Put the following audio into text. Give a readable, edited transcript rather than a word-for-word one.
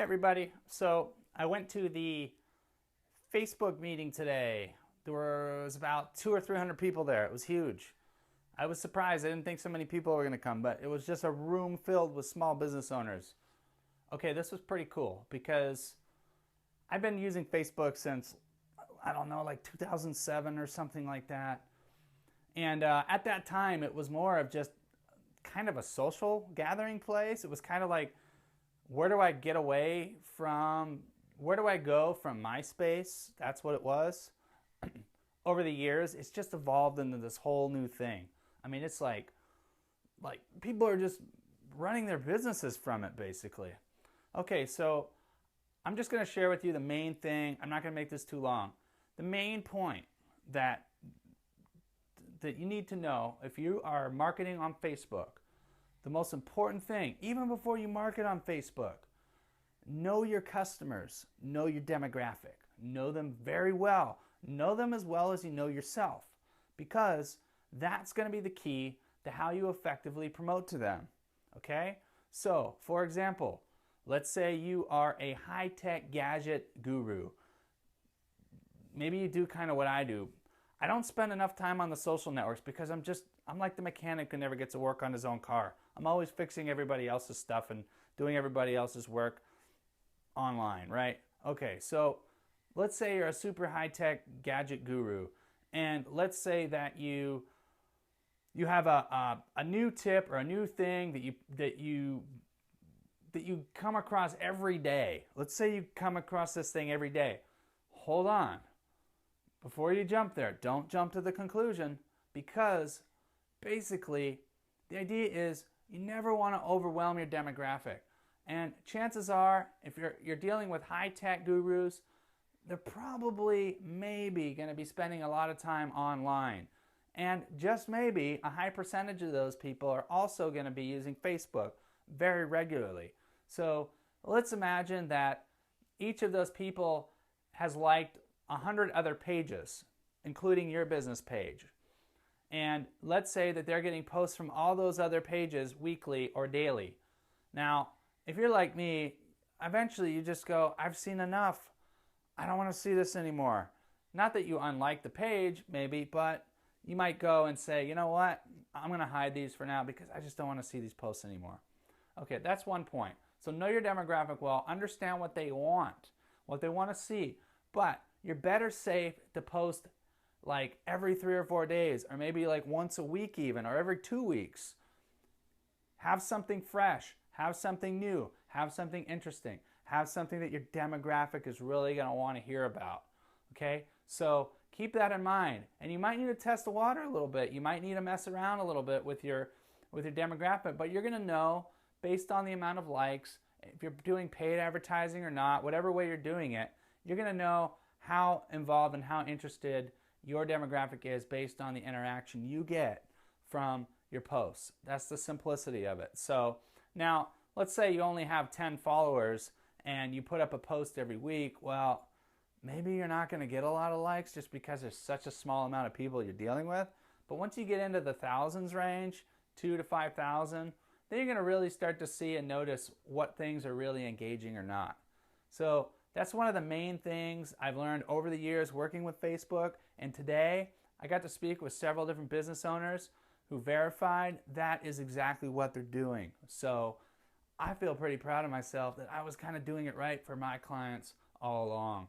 Hey everybody. So I went to the Facebook meeting today. There was about 200 or 300 people there. It was huge. I was surprised. I didn't think so many people were going to come, but it was just a room filled with small business owners. Okay, this was pretty cool because I've been using Facebook since, I don't know, like 2007 or something like that. And at that time, it was more of just kind of a social gathering place. It was kind of like, where do I get away from, where do I go from MySpace? That's what it was. Over the years, it's just evolved into this whole new thing. I mean, it's like people are just running their businesses from it, basically. Okay, so I'm just going to share with you the main thing. I'm not going to make this too long. The main point that you need to know if you are marketing on Facebook, the most important thing, even before you market on Facebook, know your customers, know your demographic, know them very well. Know them as well as you know yourself, because that's going to be the key to how you effectively promote to them. Okay? So, for example, let's say you are a high-tech gadget guru. Maybe you do kind of what I do. I don't spend enough time on the social networks because I'm like the mechanic who never gets to work on his own car. I'm always fixing everybody else's stuff and doing everybody else's work online, right? Okay, so let's say you're a super high-tech gadget guru, and let's say that you have a new tip or a new thing that you come across every day. Let's say you come across this thing every day. Hold on. Before you jump there, don't jump to the conclusion, because basically the idea is you never want to overwhelm your demographic. And chances are, if you're dealing with high-tech gurus, they're probably maybe going to be spending a lot of time online. And just maybe a high percentage of those people are also going to be using Facebook very regularly. So let's imagine that each of those people has liked 100 other pages, including your business page. And let's say that they're getting posts from all those other pages weekly or daily. Now, if you're like me, eventually you just go, I've seen enough. I don't want to see this anymore. Not that you unlike the page, maybe, but you might go and say, you know what? I'm going to hide these for now because I just don't want to see these posts anymore. Okay, that's one point. So know your demographic well. Understand what they want to see. But you're better safe to post like every 3 or 4 days, or maybe like once a week even, or every 2 weeks. Have something fresh. Have something new. Have something interesting. Have something that your demographic is really going to want to hear about. Okay? So keep that in mind. And you might need to test the water a little bit. You might need to mess around a little bit with your demographic, but you're going to know based on the amount of likes, if you're doing paid advertising or not, whatever way you're doing it, you're going to know how involved and how interested your demographic is based on the interaction you get from your posts. That's the simplicity of it. So now, let's say you only have 10 followers and you put up a post every week. Well, maybe you're not going to get a lot of likes just because there's such a small amount of people you're dealing with. But once you get into the thousands range, 2,000 to 5,000, then you're going to really start to see and notice what things are really engaging or not. So that's one of the main things I've learned over the years working with Facebook. And today, I got to speak with several different business owners who verified that is exactly what they're doing. So I feel pretty proud of myself that I was kind of doing it right for my clients all along.